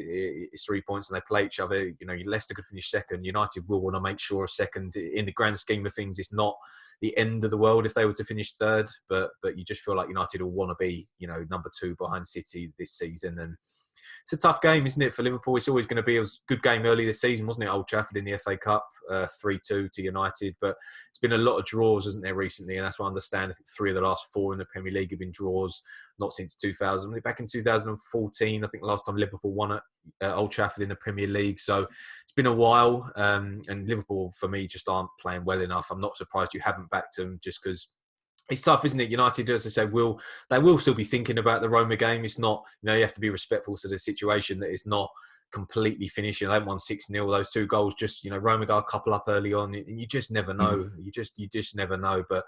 it's 3 points and they play each other. Leicester could finish second. United will want to make sure of second. In the grand scheme of things, it's not the end of the world if they were to finish third, but you just feel like United will want to be number 2 behind City this season. And it's a tough game, isn't it, for Liverpool? It's always going to be a good game early this season, wasn't it? Old Trafford in the FA Cup, 3-2 to United. But it's been a lot of draws, hasn't there, recently? And that's what I understand. I think 3 of the last 4 in the Premier League have been draws, not since 2000. Back in 2014, I think the last time Liverpool won at Old Trafford in the Premier League. So it's been a while. And Liverpool, for me, just aren't playing well enough. I'm not surprised you haven't backed them, just because it's tough, isn't it? United, as I say, they will still be thinking about the Roma game. It's not, you have to be respectful to the situation that it's not completely finished. They haven't won 6-0. Those 2 goals, just Roma got a couple up early on, and you just never know. You just never know. But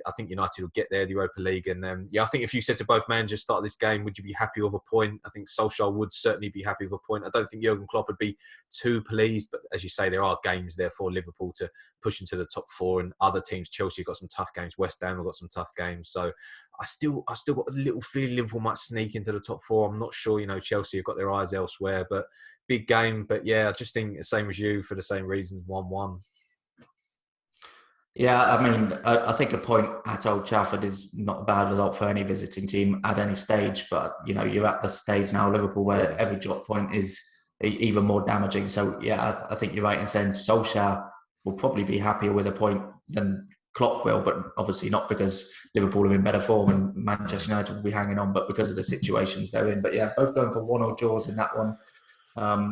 I think United will get there, the Europa League. And I think if you said to both managers start this game, would you be happy with a point? I think Solskjaer would certainly be happy with a point. I don't think Jurgen Klopp would be too pleased, but as you say, there are games there for Liverpool to push into the top 4, and other teams, Chelsea have got some tough games, West Ham have got some tough games. So I still got a little feeling Liverpool might sneak into the top 4. I'm not sure. Chelsea have got their eyes elsewhere, but big game. But yeah, I just think the same as you, for the same reasons, 1-1. Yeah, I mean, I think a point at Old Trafford is not a bad result for any visiting team at any stage. But, you're at the stage now, Liverpool, where every drop point is even more damaging. So, yeah, I think you're right in saying Solskjaer will probably be happier with a point than Klopp will, but obviously not because Liverpool are in better form and Manchester United will be hanging on, but because of the situations they're in. But, yeah, both going for 1-0 draws in that one.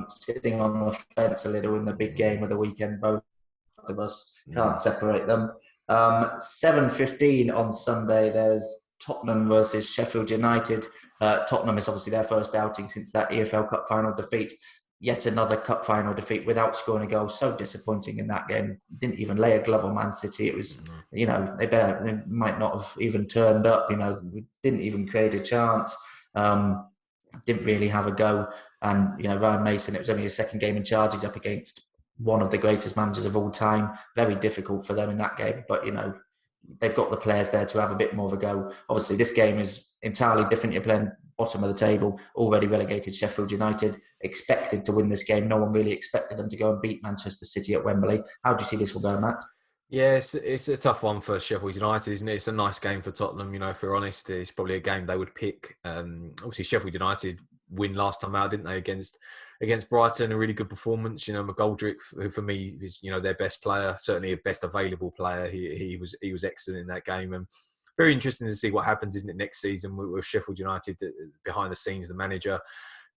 Sitting on the fence a little in the big game of the weekend, both of us can't separate them. 7:15 on Sunday, there's Tottenham versus Sheffield United. Tottenham is obviously their first outing since that EFL Cup final defeat. Yet another cup final defeat without scoring a goal. So disappointing in that game. Didn't even lay a glove on Man City. It was, they might not have even turned up. Didn't even create a chance. Didn't really have a go. And, Ryan Mason, it was only his second game in charge. He's up against one of the greatest managers of all time. Very difficult for them in that game. But, they've got the players there to have a bit more of a go. Obviously, this game is entirely different. You're playing bottom of the table, already relegated Sheffield United, expected to win this game. No one really expected them to go and beat Manchester City at Wembley. How do you see this will go, Matt? Yeah, it's a tough one for Sheffield United, isn't it? It's a nice game for Tottenham, if we're honest. It's probably a game they would pick. Obviously, Sheffield United win last time out, didn't they, against Brighton? A really good performance. McGoldrick, who for me is their best player, certainly a best available player. He was excellent in that game, and very interesting to see what happens, isn't it, next season with Sheffield United behind the scenes, the manager.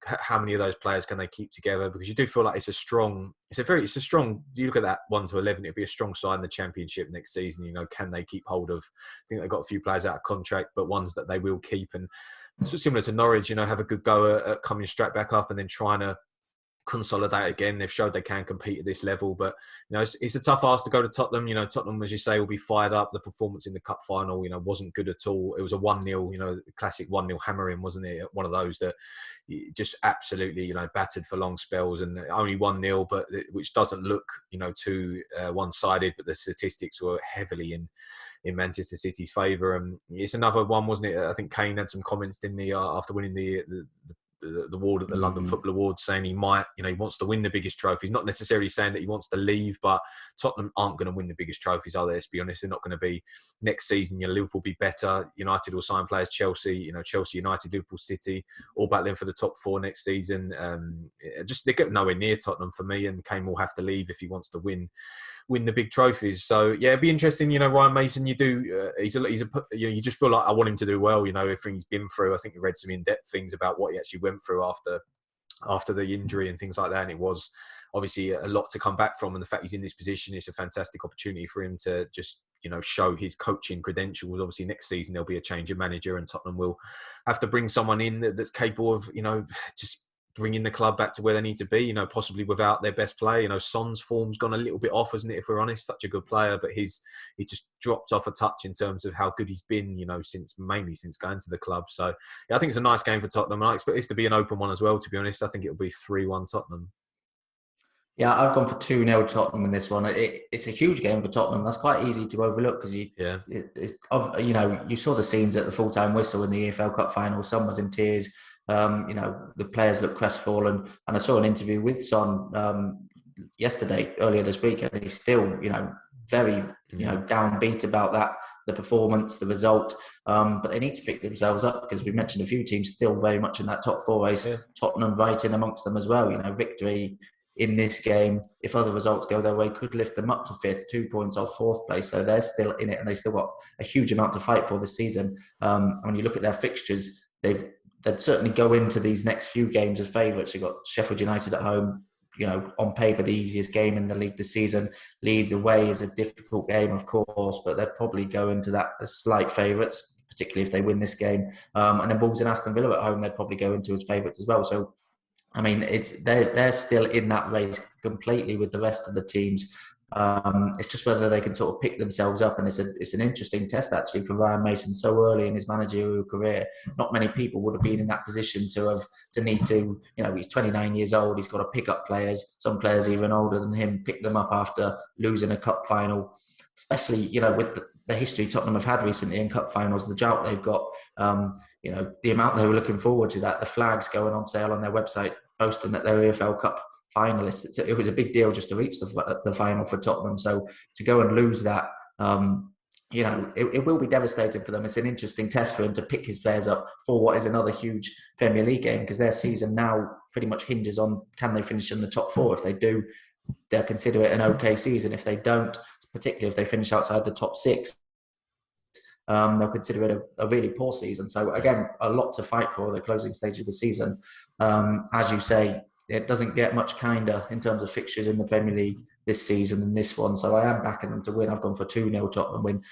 How many of those players can they keep together? Because you do feel like it's a strong. You look at that 1 to 11, it'll be a strong side in the Championship next season. Can they keep hold of? I think they've got a few players out of contract, but ones that they will keep. And so similar to Norwich, have a good go at coming straight back up and then trying to consolidate again. They've showed they can compete at this level, but it's a tough ask to go to Tottenham. Tottenham, as you say, will be fired up. The performance in the cup final, wasn't good at all. It was a 1-0, classic 1-0 hammering, wasn't it? One of those that just absolutely, battered for long spells, and only 1-0, but which doesn't look, too one-sided. But the statistics were heavily in Manchester City's favour. And it's another one, wasn't it? I think Kane had some comments, didn't he, after winning the award at the London Football Awards, saying he might, he wants to win the biggest trophies. Not necessarily saying that he wants to leave, but Tottenham aren't going to win the biggest trophies, are they? Let's be honest, they're not going to be. Next season, Liverpool will be better. United will sign players. Chelsea, Chelsea, United, Liverpool, City, all battling for the top 4 next season. They get nowhere near Tottenham for me, and Kane will have to leave if he wants to win the big trophies. So yeah, it'd be interesting. Ryan Mason, you just feel like I want him to do well. Everything he's been through. I think we read some in-depth things about what he actually went through after the injury and things like that. And it was obviously a lot to come back from. And the fact he's in this position, it's a fantastic opportunity for him to just show his coaching credentials. Obviously next season there'll be a change of manager, and Tottenham will have to bring someone in that's capable of just bringing the club back to where they need to be, possibly without their best player. Son's form's gone a little bit off, hasn't it, if we're honest? Such a good player, but he just dropped off a touch in terms of how good he's been, mainly since going to the club. So yeah, I think it's a nice game for Tottenham, and I expect this to be an open one as well, to be honest. I think it'll be 3-1 Tottenham. Yeah, I've gone for 2-0 Tottenham in this one. It's a huge game for Tottenham. That's quite easy to overlook because you saw the scenes at the full-time whistle in the EFL Cup final. Son was in tears. The players look crestfallen, and I saw an interview with Son earlier this week, and he's still, very, downbeat about the performance, the result. But they need to pick themselves up because we mentioned a few teams still very much in that top 4 race. Yeah. Tottenham right in amongst them as well. Victory in this game, if other results go their way, could lift them up to 5th, 2 points off 4th place. So they're still in it, and they still got a huge amount to fight for this season. When you look at their fixtures, they'd certainly go into these next few games as favourites. You've got Sheffield United at home, on paper the easiest game in the league this season. Leeds away is a difficult game, of course, but they'd probably go into that as slight favourites, particularly if they win this game. And then Wolves and Aston Villa at home, they'd probably go into as favourites as well. So, I mean, they're still in that race completely with the rest of the teams. It's just whether they can sort of pick themselves up, and it's an interesting test actually for Ryan Mason so early in his managerial career. Not many people would have been in that position to need to, he's 29 years old, he's got to pick up players, some players even older than him, pick them up after losing a cup final, especially, with the history Tottenham have had recently in cup finals, the drought they've got, the amount they were looking forward to that, the flags going on sale on their website, boasting that they're EFL Cup finalists. It was a big deal just to reach the final for Tottenham. So to go and lose that, it will be devastating for them. It's an interesting test for him to pick his players up for what is another huge Premier League game, because their season now pretty much hinges on can they finish in the top 4. If they do, they'll consider it an okay season. If they don't, particularly if they finish outside the top 6, they'll consider it a really poor season. So again, a lot to fight for the closing stage of the season. As you say, it doesn't get much kinder in terms of fixtures in the Premier League this season than this one. So I am backing them to win. I've gone for 2-0 Tottenham win.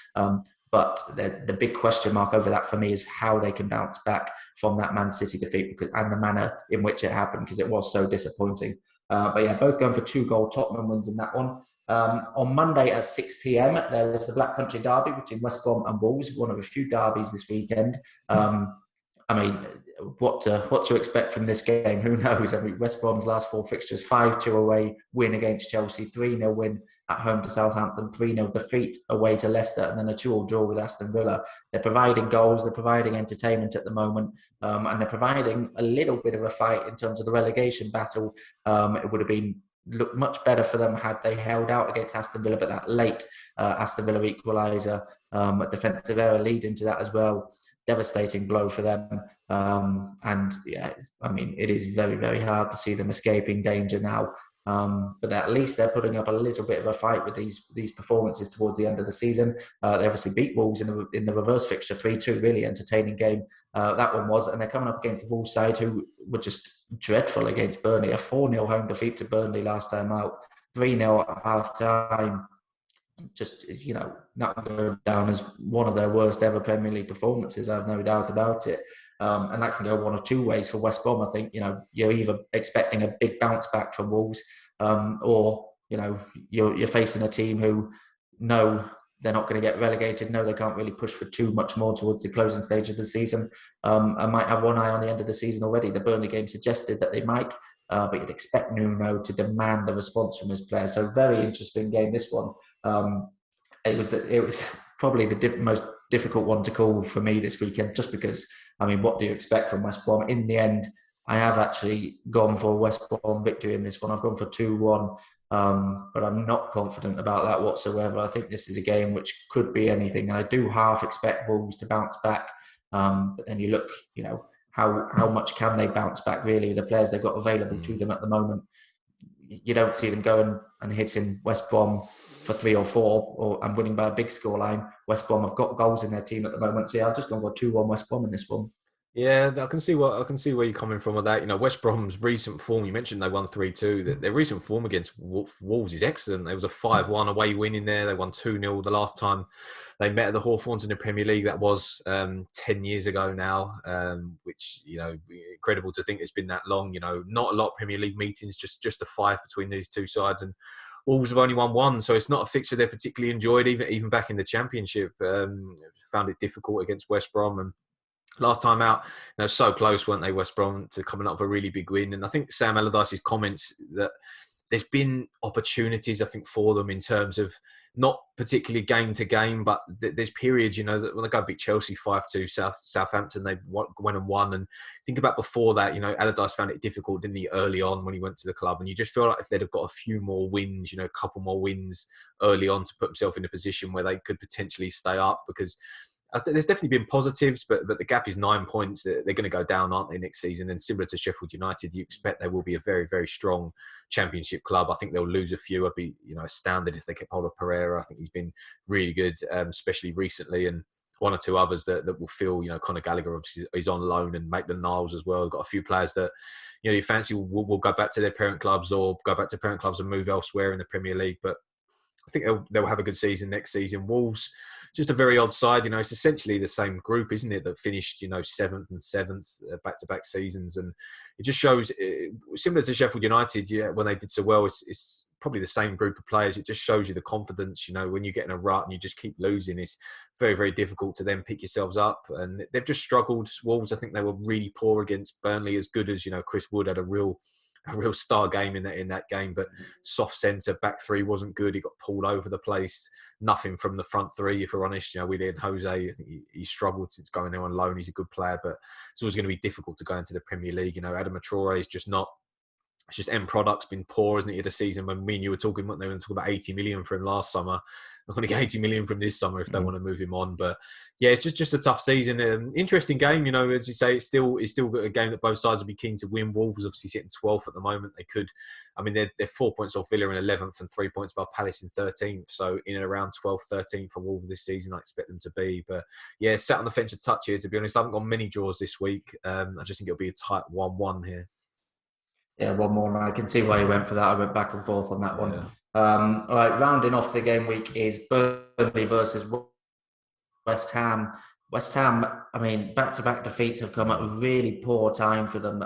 But the big question mark over that for me is how they can bounce back from that Man City defeat and the manner in which it happened, because it was so disappointing. But yeah, both going for 2-goal Tottenham wins in that one. On Monday at 6 p.m, there is the Black Country Derby between West Brom and Wolves, one of a few derbies this weekend. I mean, what to expect from this game? Who knows? I mean, West Brom's last 4 fixtures: 5-2 away win against Chelsea, 3-0 win at home to Southampton, 3-0 defeat away to Leicester, and then a 2-2 draw with Aston Villa. They're providing goals, they're providing entertainment at the moment, and they're providing a little bit of a fight in terms of the relegation battle. It would have been looked much better for them had they held out against Aston Villa, but that late Aston Villa equaliser, a defensive error leading to that as well. Devastating blow for them. And yeah, I mean, it is very, very hard to see them escaping danger now. But at least they're putting up a little bit of a fight with these performances towards the end of the season. They obviously beat Wolves in the reverse fixture 3-2, really entertaining game that one was. And they're coming up against a Wolves side who were just dreadful against Burnley. A 4-0 home defeat to Burnley last time out, 3-0 at half time. Just, not going down as one of their worst ever Premier League performances, I have no doubt about it. And that can go one of two ways for West Brom. I think, you're either expecting a big bounce back from Wolves, or, you're facing a team who know they're not going to get relegated, know they can't really push for too much more towards the closing stage of the season, and might have one eye on the end of the season already. The Burnley game suggested that they might, but you'd expect Nuno to demand a response from his players. So very interesting game, this one. It was probably the most difficult one to call for me this weekend, just because, what do you expect from West Brom? In the end, I have actually gone for West Brom victory in this one. I've gone for 2-1, but I'm not confident about that whatsoever. I think this is a game which could be anything, and I do half expect Wolves to bounce back. But then you look, how much can they bounce back, really? The players they've got available to them at the moment, you don't see them going and hitting West Brom for 3 or 4 and winning by a big scoreline. West Brom have got goals in their team at the moment, so yeah, I've just gone for 2-1 West Brom in this one. Yeah, I can see where you're coming from with that. West Brom's recent form, you mentioned they won 3-2. Their recent form against Wolves is excellent. There was a 5-1 away win in there. They won 2-0 the last time they met at the Hawthorns in the Premier League. That was 10 years ago now, which, incredible to think it's been that long. Not a lot of Premier League meetings, just a 5 between these two sides. And Wolves have only won 1, so it's not a fixture they're particularly enjoyed, even back in the Championship. Found it difficult against West Brom, and last time out, so close, weren't they, West Brom, to coming up with a really big win. And I think Sam Allardyce's comments that there's been opportunities, I think, for them in terms of not particularly game to game, but there's periods, that when they go beat Chelsea 5-2, Southampton, they went and won. And think about before that, Allardyce found it difficult, didn't he, early on when he went to the club. And you just feel like if they'd have got a few more wins, a couple more wins early on to put himself in a position where they could potentially stay up, because there's definitely been positives, but the gap is 9 points. They're going to go down, aren't they, next season? And similar to Sheffield United, you expect they will be a very, very strong Championship club. I think they'll lose a few. I'd be, astounded if they kept hold of Pereira. I think he's been really good, especially recently, and one or two others that will feel, Conor Gallagher obviously is on loan, and Maitland-Niles as well. They've got a few players that, you fancy will go back to their parent clubs or go back to parent clubs and move elsewhere in the Premier League. But I think they'll have a good season next season. Wolves, just a very odd side. It's essentially the same group, isn't it, that finished, 7th and 7th back-to-back seasons. And it just shows, similar to Sheffield United, when they did so well, it's probably the same group of players. It just shows you the confidence, when you get in a rut and you just keep losing, it's very, very difficult to then pick yourselves up. And they've just struggled. Wolves, I think they were really poor against Burnley, as good as, Chris Wood had a real star game in that game, but soft centre, back three wasn't good. He got pulled over the place. Nothing from the front three, if we're honest. Willian Jose, I think he struggled since going there on loan. He's a good player, but it's always going to be difficult to go into the Premier League. Adama Traore is just not. It's just end product's been poor, isn't it? At the season when me and you were talking, they were talking about 80 million for him last summer. I'm going to get 80 million from this summer if they want to move him on. But yeah, it's just a tough season. Interesting game, as you say. It's still a game that both sides will be keen to win. Wolves obviously sitting 12th at the moment. They could, they're 4 points off Villa in 11th and 3 points above Palace in 13th. So in and around 12th, 13th for Wolves this season, I expect them to be. But yeah, sat on the fence a touch here, to be honest. I haven't got many draws this week. I just think it'll be a tight 1-1 here. Yeah, one more, and I can see why you went for that. I went back and forth on that one. All right, rounding off the game week is Burnley versus West Ham. West Ham, back-to-back defeats have come at a really poor time for them.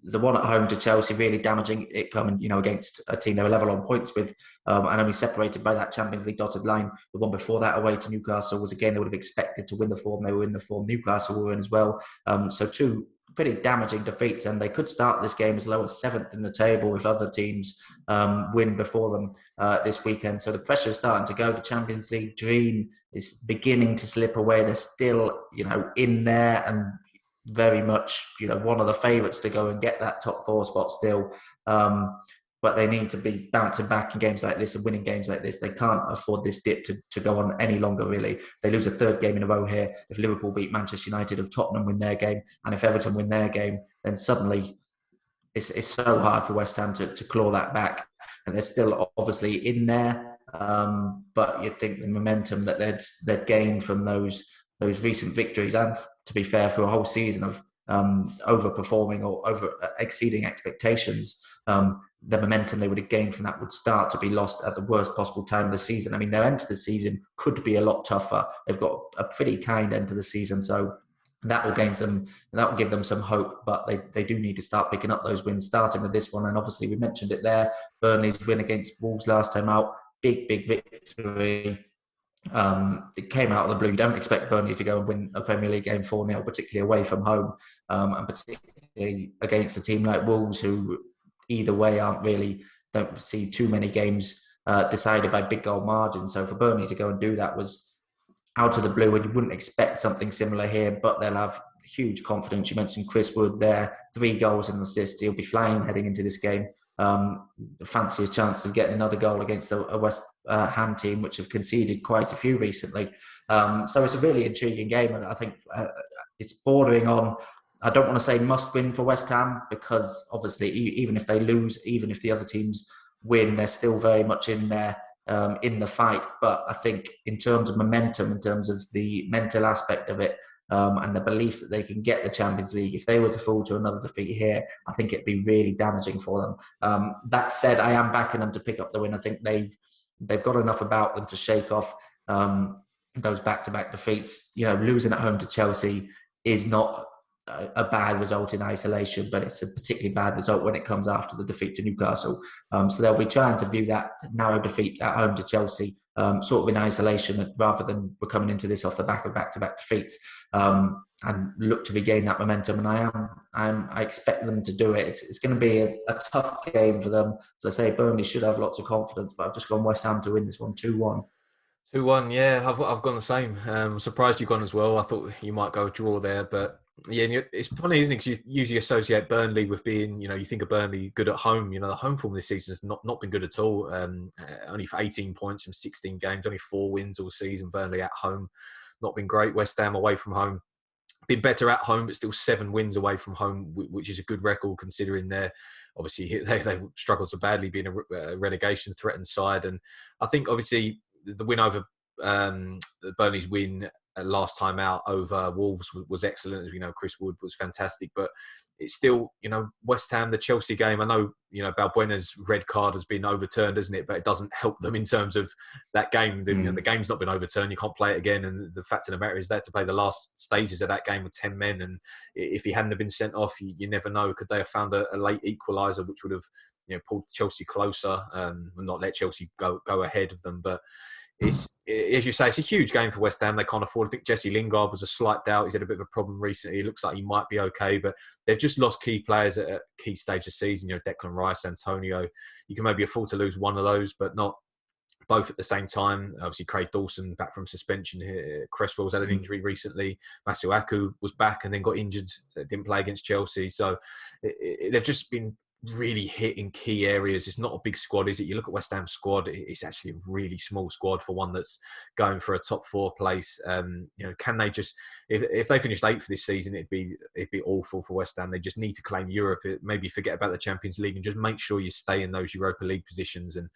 The one at home to Chelsea, really damaging it coming, against a team they were level on points with, and only separated by that Champions League dotted line. The one before that away to Newcastle was a game they would have expected to win the form. They were in the form Newcastle were in as well. So two pretty damaging defeats, and they could start this game as low as 7th in the table if other teams win before them this weekend. So the pressure is starting to go. The Champions League dream is beginning to slip away. They're still, in there and very much, one of the favourites to go and get that top 4 spot still. but they need to be bouncing back in games like this and winning games like this. They can't afford this dip to go on any longer, really. They lose a third game in a row here. If Liverpool beat Manchester United, if Tottenham win their game, and if Everton win their game, then suddenly it's so hard for West Ham to claw that back. And they're still obviously in there, but you'd think the momentum that they'd gained from those recent victories, and to be fair, for a whole season of overperforming or over exceeding expectations, the momentum they would have gained from that would start to be lost at the worst possible time of the season. I mean, their end to the season could be a lot tougher. They've got a pretty kind end to the season, so that will give them some hope, but they do need to start picking up those wins, starting with this one. And obviously, we mentioned it there, Burnley's win against Wolves last time out, big victory. It came out of the blue. You don't expect Burnley to go and win a Premier League game 4-0, particularly away from home, and particularly against a team like Wolves, who either way don't see too many games decided by big goal margins. So for Burnley to go and do that was out of the blue, and you wouldn't expect something similar here, but they'll have huge confidence. You mentioned Chris Wood there, 3 goals and assists. He'll be flying heading into this game. The fanciest chance of getting another goal against a West Ham team, which have conceded quite a few recently. So it's a really intriguing game, and I think it's bordering on, I don't want to say must win for West Ham, because obviously even if they lose, even if the other teams win, they're still very much in there in the fight. But I think in terms of momentum, in terms of the mental aspect of it, and the belief that they can get the Champions League, if they were to fall to another defeat here, I think it'd be really damaging for them. That said, I am backing them to pick up the win. I think they've got enough about them to shake off those back-to-back defeats. You know, losing at home to Chelsea is not a bad result in isolation, but it's a particularly bad result when it comes after the defeat to Newcastle. So they'll be trying to view that narrow defeat at home to Chelsea sort of in isolation, rather than we're coming into this off the back of back-to-back defeats, and look to regain that momentum. And I expect them to do it. It's going to be a tough game for them. As I say, Burnley should have lots of confidence, but I've just gone West Ham to win this one 2-1. 2-1, yeah, I've gone the same. I'm surprised you've gone as well. I thought you might go draw there, but yeah, it's funny, isn't it? Because you usually associate Burnley with being, you think of Burnley good at home. The home form this season has not been good at all. Only for 18 points from 16 games, only 4 wins all season. Burnley at home, not been great. West Ham away from home, been better at home, but still 7 wins away from home, which is a good record considering obviously they struggled so badly being a relegation threatened side. And I think obviously the win over Burnley's win last time out over Wolves was excellent. As we know, Chris Wood was fantastic, but it's still, West Ham, the Chelsea game. I know, Balbuena's red card has been overturned, isn't it? But it doesn't help them in terms of that game. The game's not been overturned. You can't play it again. And the fact of the matter is they had to play the last stages of that game with 10 men. And if he hadn't have been sent off, you never know. Could they have found a late equaliser, which would have, pulled Chelsea closer, and not let Chelsea go ahead of them. But it's, as you say, it's a huge game for West Ham. They can't afford. I think Jesse Lingard was a slight doubt. He's had a bit of a problem recently. It looks like he might be okay, but they've just lost key players at a key stage of the season. Declan Rice, Antonio. You can maybe afford to lose one of those, but not both at the same time. Obviously, Craig Dawson back from suspension here. Cresswell's had an injury recently. Masuaku was back and then got injured. Didn't play against Chelsea. So they've just been really hit in key areas. It's not a big squad, is it? You look at West Ham's squad, it's actually a really small squad for one that's going for a top 4 place. Can they just, if they finished 8th this season, it'd be awful for West Ham. They just need to claim Europe, maybe forget about the Champions League and just make sure you stay in those Europa League positions and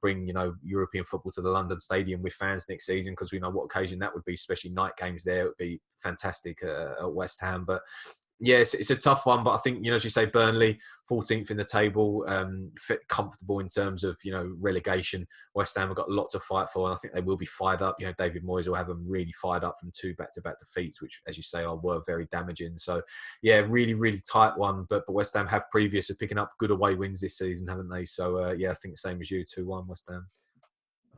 bring, European football to the London Stadium with fans next season, because we know what occasion that would be, especially night games there. It would be fantastic at West Ham. But yes, it's a tough one, but I think, as you say, Burnley, 14th in the table, fit comfortable in terms of, relegation. West Ham have got a lot to fight for, and I think they will be fired up. David Moyes will have them really fired up from 2 back-to-back defeats, which, as you say, were very damaging. So, yeah, really, really tight one. But West Ham have previous of picking up good away wins this season, haven't they? So, I think the same as you, 2-1 West Ham.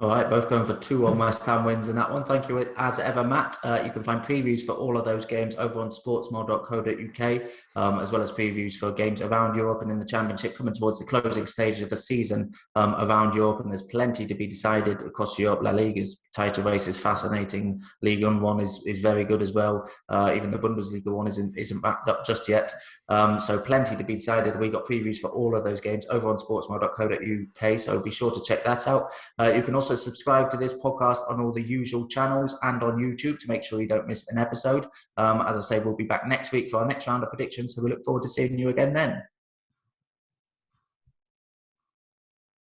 All right, both going for 2-1 West Ham wins in that one. Thank you as ever, Matt. You can find previews for all of those games over on sportsmore.co.uk, as well as previews for games around Europe and in the Championship coming towards the closing stage of the season around Europe. And there's plenty to be decided across Europe. La Liga's title race is fascinating. Ligue 1 is very good as well. Even the Bundesliga one isn't wrapped up just yet. So plenty to be decided. We got previews for all of those games over on sportsmore.co.uk, so be sure to check that out. You can also subscribe to this podcast on all the usual channels and on YouTube to make sure you don't miss an episode. As I say, we'll be back next week for our next round of predictions, so we look forward to seeing you again then.